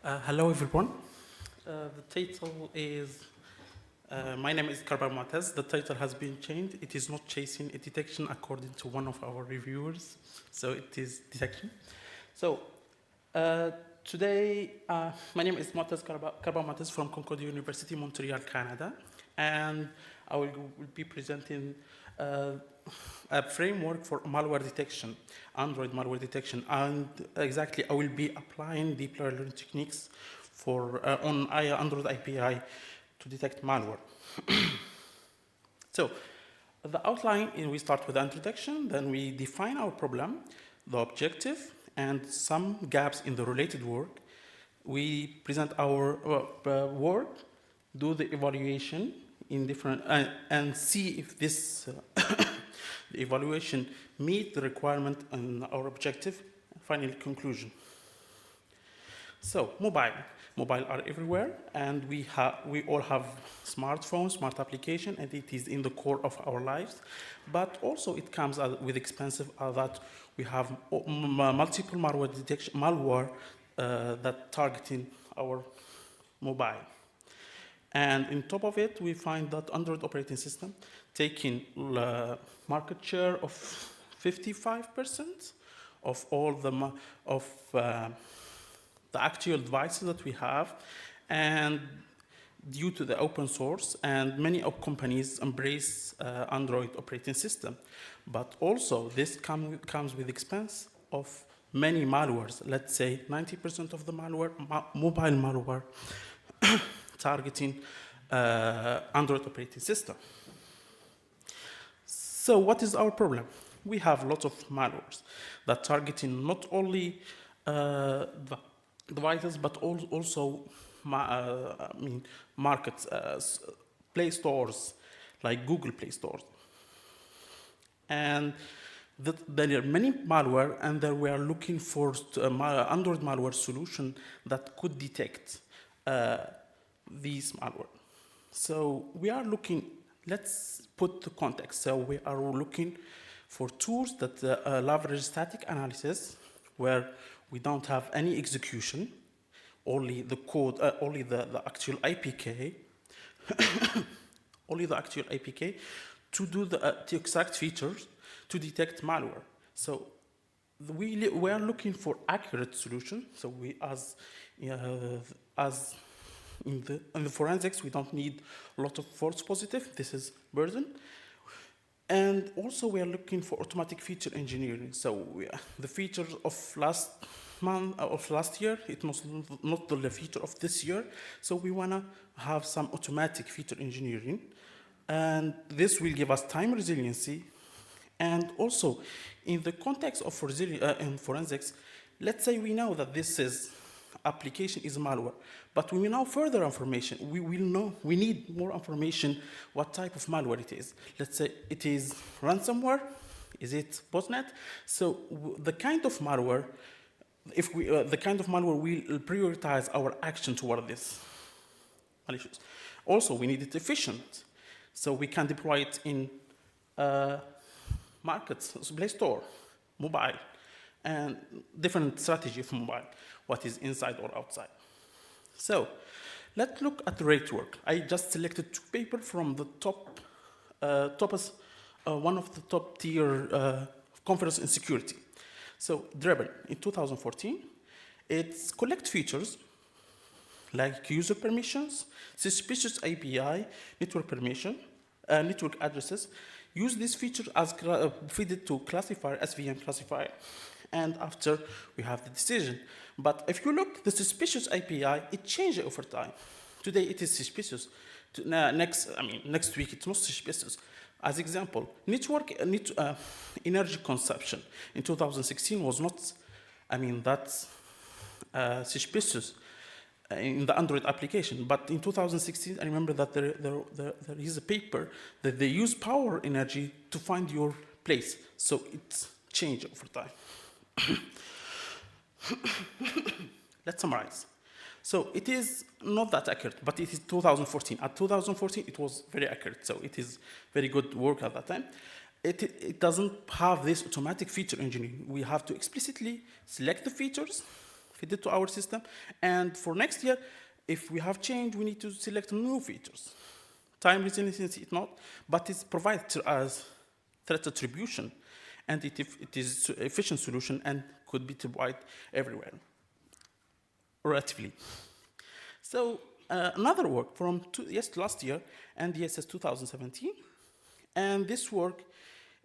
Hello everyone. The title is, my name is ElMouatez. The title has been changed. It is not chasing a detection according to one of our reviewers. So it is detection. So today, my name is ElMouatez Karbab from Concordia University, Montreal, Canada. And I will be presenting a framework for malware detection, Android malware detection, and exactly I will be applying deep learning techniques for on Android API to detect malware. So the outline, we start with the introduction, then we define our problem, the objective, and some gaps in the related work. We present our work, do the evaluation in different, and see if this the evaluation meet the requirement and our objective, finally conclusion. So mobile are everywhere, and we all have smartphones, smart application, and it is in the core of our lives. But also it comes with expensive that we have multiple malware detection, that targeting our mobile. And on top of it, we find that Android operating system taking market share of 55% of all the actual devices that we have, and due to the open source, and many companies embrace Android operating system. But also this comes with expense of many malwares. Let's say 90% of the malware, mobile malware, targeting Android operating system. So what is our problem? We have lots of malwares that targeting not only devices, but also markets, Play stores, like Google Play stores. And there are many malware, and there we are looking for Android malware solution that could detect these malware. So we are looking, let's put the context. So we are looking for tools that leverage static analysis, where we don't have any execution, only the code, only the actual APK, only the actual APK to do the exact features to detect malware. So we are looking for accurate solution. So we in the forensics, we don't need a lot of false positive. This is burden. And also we are looking for automatic feature engineering. So the features of last year, it was not the feature of this year. So we wanna have some automatic feature engineering. And this will give us time resiliency. And also in the context of in forensics, let's say we know that this application is malware, but we will know further information. We need more information what type of malware it is. Let's say it is ransomware, is it botnet? So the kind of malware, the kind of malware will prioritize our action toward this malicious. Also, we need it efficient, so we can deploy it in markets, Play Store, mobile, and different strategy of mobile, what is inside or outside. So let's look at the rate work. I just selected two papers from the one of the top tier conference in security. So Drebin in 2014, it's collect features like user permissions, suspicious API, network permission, network addresses, use this feature as feed it to classifier, SVM classifier. And after we have the decision. But if you look, the suspicious API, it changes over time. Today it is suspicious. Next week it's not suspicious. As example, energy consumption in 2016 was not, that's suspicious in the Android application. But in 2016, I remember that there is a paper that they use power energy to find your place. So it's changed over time. Let's summarize. So it is not that accurate, but it is 2014. At 2014, it was very accurate. So it is very good work at that time. It doesn't have this automatic feature engineering. We have to explicitly select the features, feed it to our system, and for next year, if we have change, we need to select new features. Time resiliency is not, but it provides to us threat attribution, and it is an efficient solution and could be deployed everywhere, relatively. So another work from last year, NDSS 2017, and this work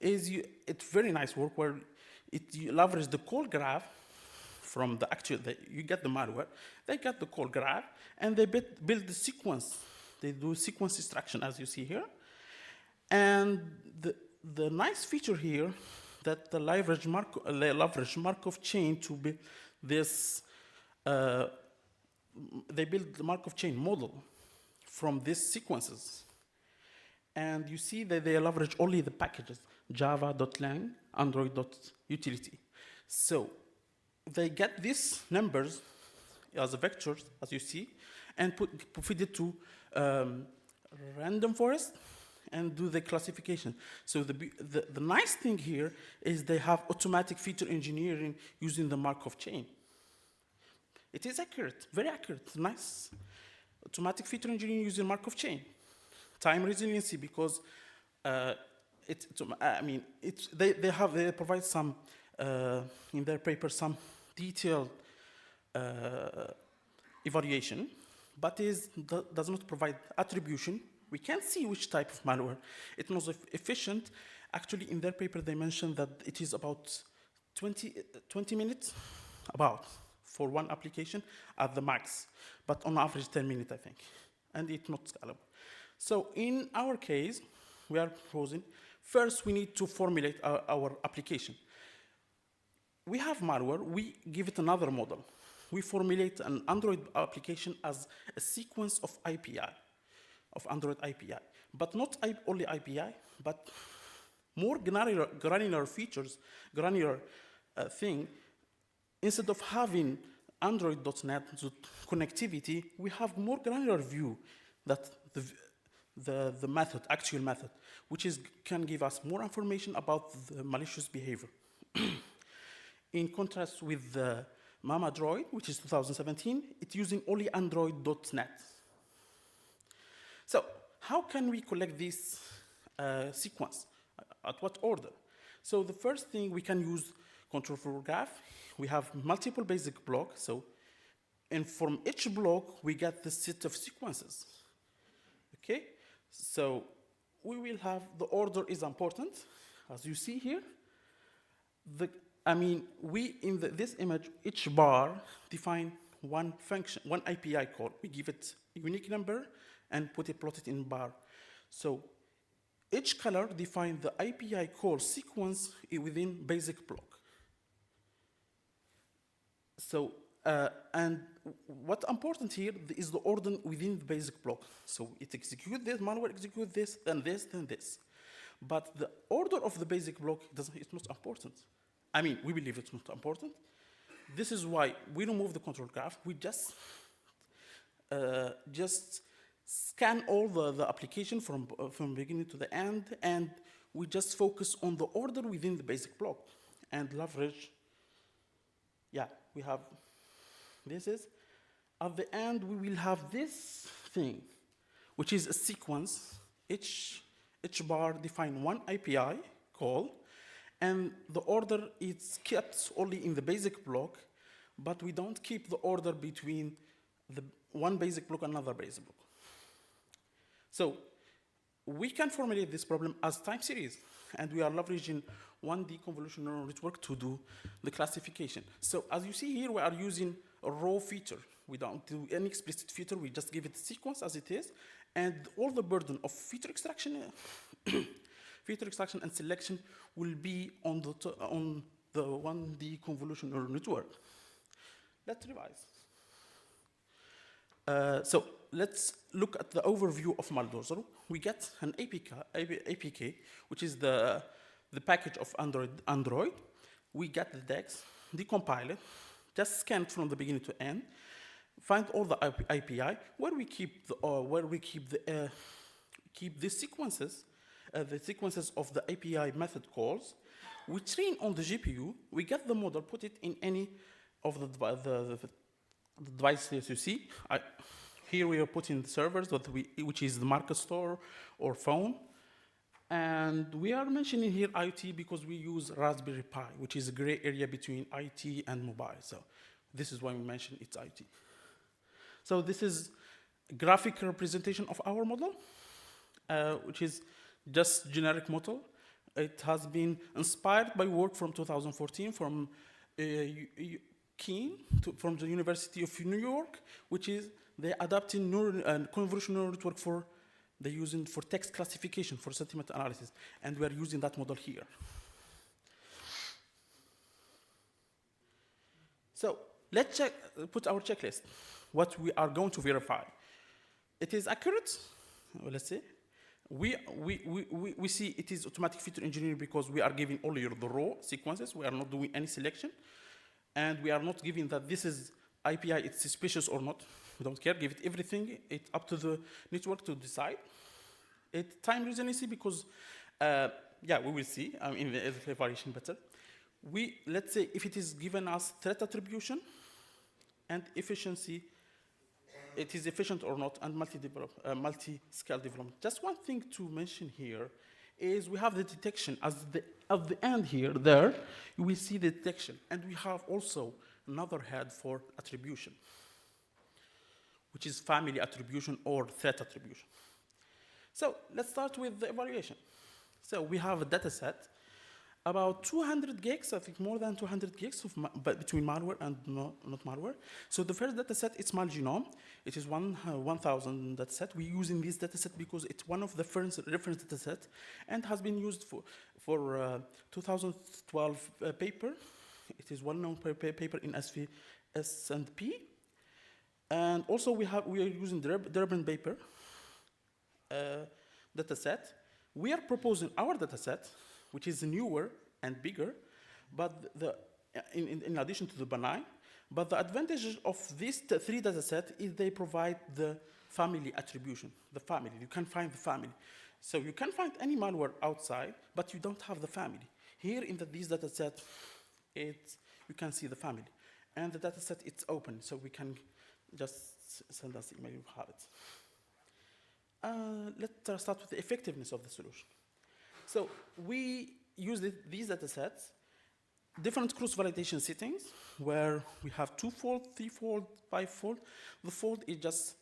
it's very nice work where you leverage the call graph from the actual, you get the malware, they get the call graph, and they build the sequence. They do sequence extraction, as you see here. And the nice feature here, that the leverage Markov chain to build this, they build the Markov chain model from these sequences. And you see that they leverage only the packages, java.lang, android.utility. So they get these numbers as vectors, as you see, and feed it to random forest and do the classification. So the nice thing here is they have automatic feature engineering using the Markov chain. It is accurate, very accurate, nice. Automatic feature engineering using Markov chain. Time resiliency, because they provide some, in their paper, some detailed evaluation, but does not provide attribution. We can't see which type of malware. It was efficient. Actually, in their paper, they mentioned that it is about 20 minutes, for one application at the max, but on average 10 minutes, I think, and it's not scalable. So in our case, we are proposing, first we need to formulate our application. We have malware, we give it another model. We formulate an Android application as a sequence of API, of Android API, but not only API, but more granular features, granular thing. Instead of having Android.NET connectivity, we have more granular view that the method, actual method, which can give us more information about the malicious behavior. In contrast with the MaMaDroid, which is 2017, it's using only Android.NET. So how can we collect this sequence? At what order? So the first thing, we can use control flow graph. We have multiple basic blocks. And from each block, we get the set of sequences. Okay? So we will have, the order is important, as you see here. This image, each bar define one function, one API call. We give it a unique number and plot it in bar. So each color defines the API call sequence within basic block. So, and what's important here is the order within the basic block. So it executes this, malware executes this, then this, then this. But the order of the basic block, it's not important. I mean, we believe it's not important. This is why we remove the control graph. We just scan all the application from beginning to the end, and we just focus on the order within the basic block and leverage. Yeah, we have, this is, at the end, we will have this thing, which is a sequence. Each bar define one API call, and the order is kept only in the basic block, but we don't keep the order between the one basic block and another basic block. So we can formulate this problem as time series, and we are leveraging 1D convolutional neural network to do the classification. So as you see here, we are using a raw feature. We don't do any explicit feature. We just give it a sequence as it is, and all the burden of feature extraction, and selection will be on the 1D convolutional neural network. Let's revise. So let's look at the overview of Maldozer. We get an APK, which is the package of Android. We get the DEX, decompile it, just scan from the beginning to end, find all the API where we keep the sequences of the API method calls. We train on the GPU. We get the model, put it in any of the devices you see. Here we are putting the servers, which is the market store or phone. And we are mentioning here IoT because we use Raspberry Pi, which is a gray area between IoT and mobile. So this is why we mention it's IoT. So this is a graphic representation of our model, which is just generic model. It has been inspired by work from 2014 from Keene, from the University of New York, which is they adapting convolutional network for they're using for text classification, for sentiment analysis, and we're using that model here. So let's put our checklist, what we are going to verify. It is accurate, let's say. We see it is automatic feature engineering because we are giving only the raw sequences. We are not doing any selection. And we are not giving that this is API, it's suspicious or not. We don't care, give it everything. It's up to the network to decide. It's time resiliency because, yeah, we will see in the variation better. Let's say if it is given us threat attribution and efficiency, it is efficient or not, and multi-scale development. Just one thing to mention here is we have the detection at the end here, there, you will see the detection. And we have also another head for attribution, which is family attribution or threat attribution. So let's start with the evaluation. So we have a data set, about 200 gigs, I think more than 200 gigs between malware and not malware. So the first data set is Malgenome. It is 1,000 data set. We're using this data set because it's one of the first reference data set and has been used for 2012 paper. It is well-known paper in S&P. And also we are using Drebin paper data set. We are proposing our data set, which is newer and bigger, but in addition to the benign. But the advantage of these three data sets is they provide the family attribution, the family. You can find the family. So you can find any malware outside, but you don't have the family. Here in this data set, you can see the family. And the data set, it's open, so we can just send us email, you have it. Let's start with the effectiveness of the solution. So we use these data sets, different cross-validation settings, where we have 2-fold, 3-fold, 5-fold. The fold is just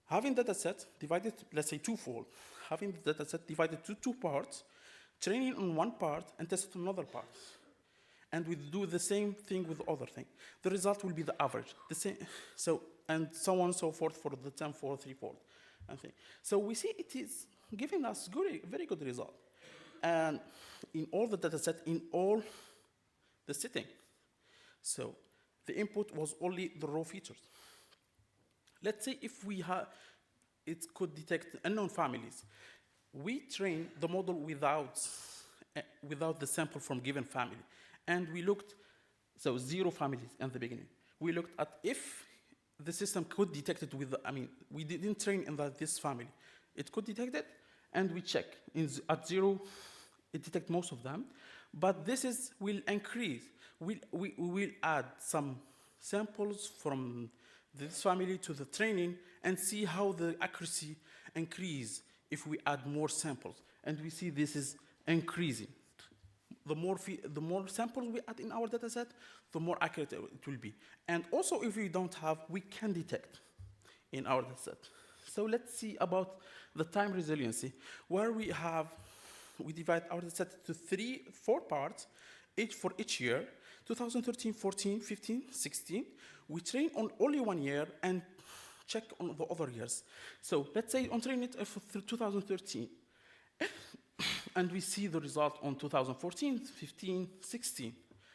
having data set divided, let's say 2-fold, having the data set divided to 2 parts, training on one part and test on another part. And we do the same thing with the other thing. The result will be the average, the same, and so on and so forth for the 10-fold, 3-fold. So we see it is giving us very good result. And in all the data set, in all the setting. So the input was only the raw features. Let's say if it could detect unknown families. We train the model without the sample from given family. And we looked, so 0 families in the beginning. We looked at if the system could detect it with, we didn't train in this family. It could detect it, and we check. At 0, it detects most of them. But this will increase. We will add some samples from this family to the training and see how the accuracy increase if we add more samples. And we see this is increasing. The more samples we add in our data set, the more accurate it will be. And also, if we don't have, we can detect in our data set. So let's see about the time resiliency, where we divide our data set to 4 parts, each for each year, 2013, 14, 15, 16. We train on only 1 year and check on the other years. So let's say on train it for 2013. And we see the result on 2014, 15, 16.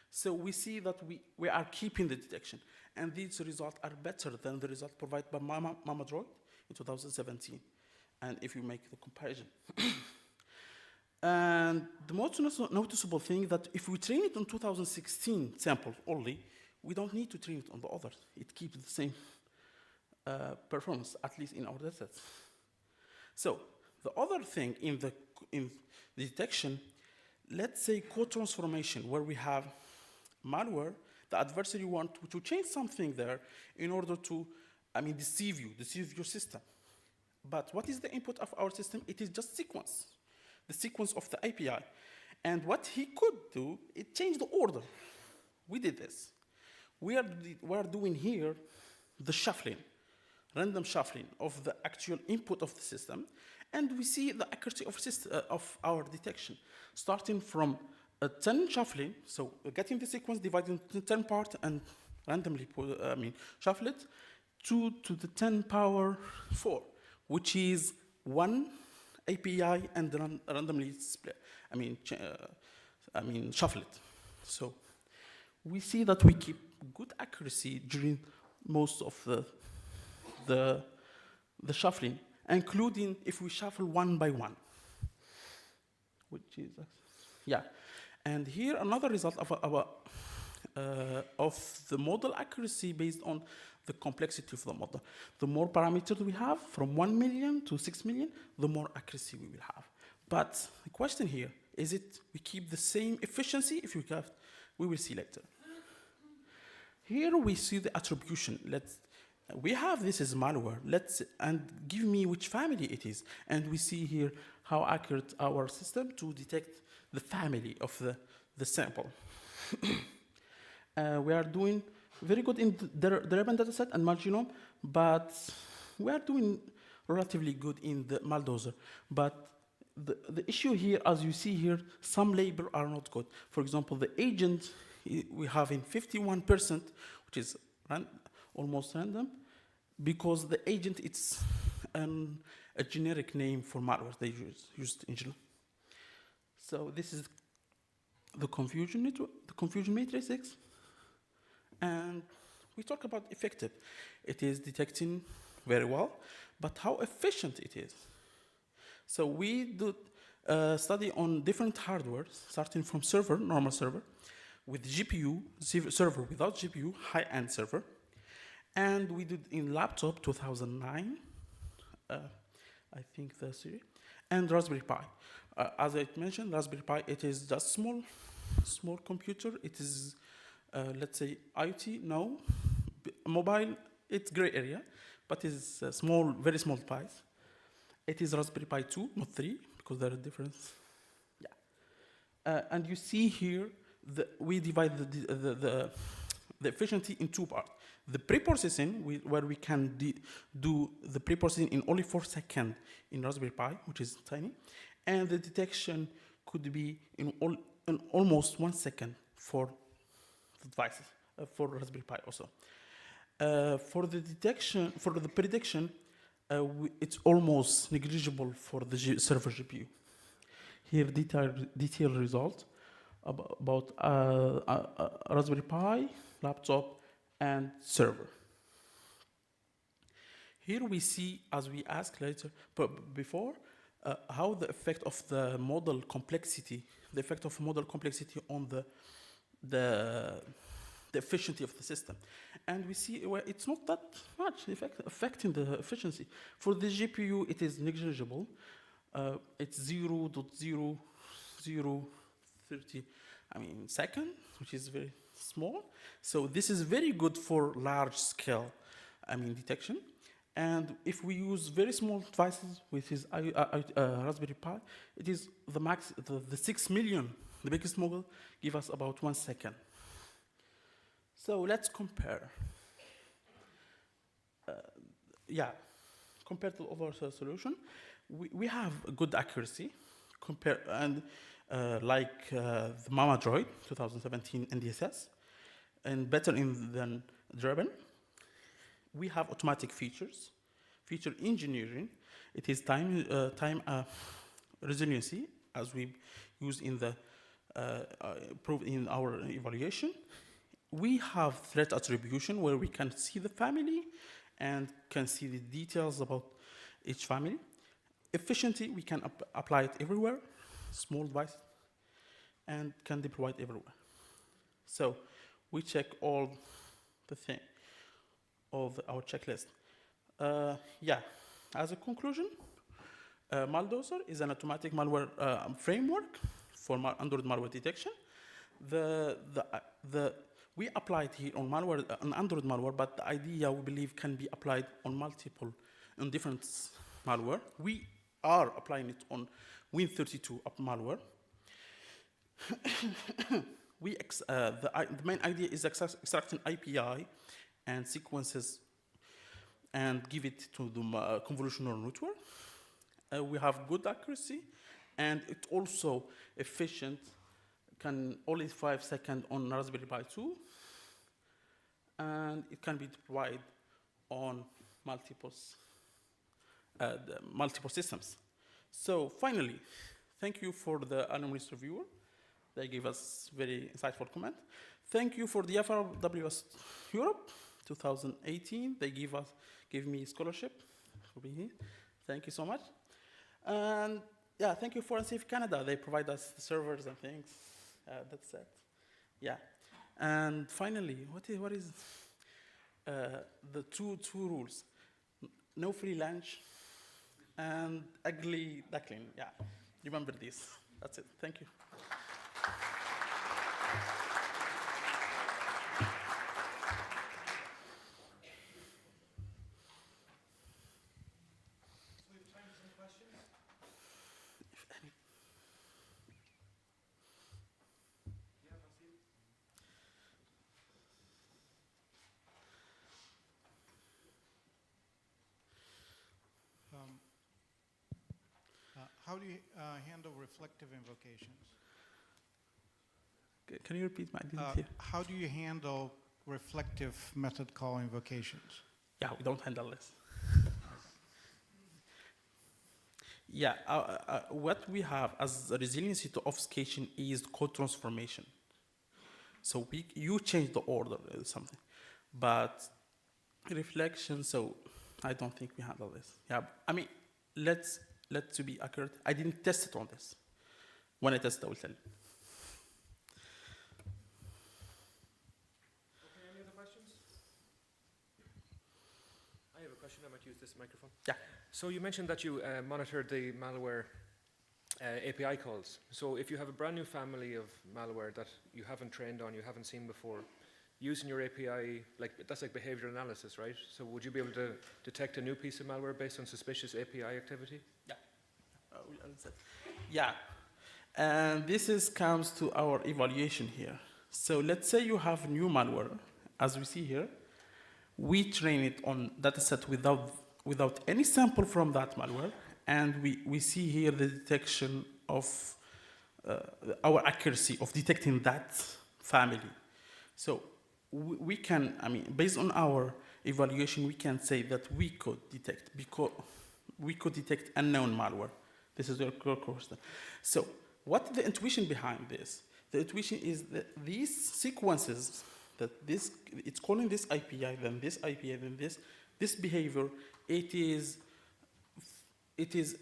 So we see that we are keeping the detection. And these results are better than the result provided by MaMaDroid in 2017. And if you make the comparison. And the most noticeable thing that if we train it on 2016 samples only, we don't need to train it on the others. It keeps the same performance, at least in our datasets. So the other thing in the detection, let's say code transformation, where we have malware the adversary wants to change something there in order to, deceive your system. But what is the input of our system? It is just sequence, the sequence of the API. And what he could do, it changed the order. We did this. We are doing here the shuffling, random shuffling of the actual input of the system, and we see the accuracy of our detection, starting from a 10 shuffling, so getting the sequence divided into 10 parts and randomly shuffle it, to the 10 power 4, which is one API and randomly split. Shuffle it. So we see that we keep good accuracy during most of the shuffling, including if we shuffle one by one, which is, And here another result of the model accuracy based on the complexity of the model. The more parameters we have, from 1 million to 6 million, the more accuracy we will have. But the question here, is it we keep the same efficiency? If we will see later. Here we see the attribution. We have this as malware. And give me which family it is. And we see here how accurate our system to detect the family of the sample. We are doing very good in the Drebin dataset and Malgenome, but we are doing relatively good in the Maldozer. But the issue here, as you see here, some labels are not good. For example, the agent we have in 51%, which is almost random, because the agent it's a generic name for malware they used in general. So this is the confusion matrix, and we talk about effective. It is detecting very well, but how efficient it is. So we do a study on different hardware, starting from server, normal server, with GPU, server without GPU, high-end server, and we did in laptop 2009, I think the series, and Raspberry Pi. As I mentioned, Raspberry Pi, it is just small computer. It is, let's say, IoT, no. Mobile, it's gray area, but it's small, very small Pis. It is Raspberry Pi 2, not 3, because there are difference. And you see here, we divide the efficiency in two parts. The pre-processing, where we can do the pre-processing in only 4 seconds in Raspberry Pi, which is tiny, and the detection could be in almost 1 second for the devices, for Raspberry Pi also. For the detection, for the prediction, it's almost negligible for the server GPU. Here, detailed results about Raspberry Pi, laptop, and server. Here we see, as we asked later, before, how the effect of the model complexity, on the efficiency of the system. And we see where it's not that much affecting the efficiency. For the GPU, it is negligible. It's 0.0030 second, which is very small. So this is very good for large scale detection. And if we use very small devices, which is Raspberry Pi, it is the max, the 6 million, the biggest model, give us about 1 second. So let's compare. Compared to other solution, we have a good accuracy, like the MaMaDroid 2017 NDSS, and better than Drebin. We have automatic feature engineering. It is time resiliency, as we use in the prove in our evaluation. We have threat attribution, where we can see the family and can see the details about each family. Efficiency, we can apply it everywhere, small device, and can deploy it everywhere. So we check all the thing of our checklist. As a conclusion, Maldozer is an automatic malware We applied here on malware, on Android malware, but the idea we believe can be applied on different malware. We are applying it on Win32 malware. The main idea is extracting API and sequences and give it to the convolutional network. We have good accuracy, and it's also efficient, can only 5 seconds on Raspberry Pi 2, and it can be deployed on multiple systems. So finally, thank you for the anonymous reviewer. They gave us very insightful comment. Thank you for the DFRWS Europe 2018. They gave me scholarship for being here. Thank you so much. And yeah, thank you for Unsafe Canada. They provide us the servers and things. That's it. Yeah. And finally, what is the two rules? No free lunch and ugly duckling. Yeah, remember this. That's it. Thank you. How do you handle reflective invocations? Can you repeat? I didn't hear. How do you handle reflective method call invocations? Yeah, we don't handle this. Yeah, what we have as a resiliency to obfuscation is code transformation. So you change the order or something, but reflection. So I don't think we handle this. Yeah, I mean, let's to be accurate. I didn't test it on this. When I test it, I will tell you. Okay, any other questions? I have a question. I might use this microphone. Yeah. So you mentioned that you monitored the malware API calls. So if you have a brand new family of malware that you haven't trained on, you haven't seen before, using your API, that's like behavioral analysis, right? So would you be able to detect a new piece of malware based on suspicious API activity? Yeah. Yeah. And this comes to our evaluation here. So let's say you have new malware, as we see here. We train it on dataset without any sample from that malware, and we see here the detection of our accuracy of detecting that family. So we can, I mean, based on our evaluation, we can say that we could detect unknown malware. This is your question. So what's the intuition behind this? The intuition is that these sequences, it's calling this API, then this API, then this behavior, it is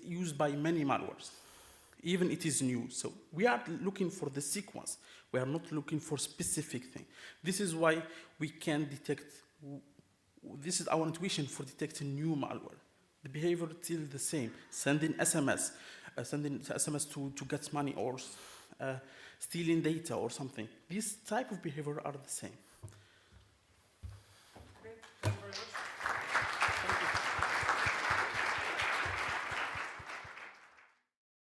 used by many malwares. Even it is new. So we are looking for the sequence. We are not looking for specific thing. This is why we can detect, this is our intuition for detecting new malware. The behavior is still the same. Sending SMS to get money or stealing data or something. These type of behavior are the same.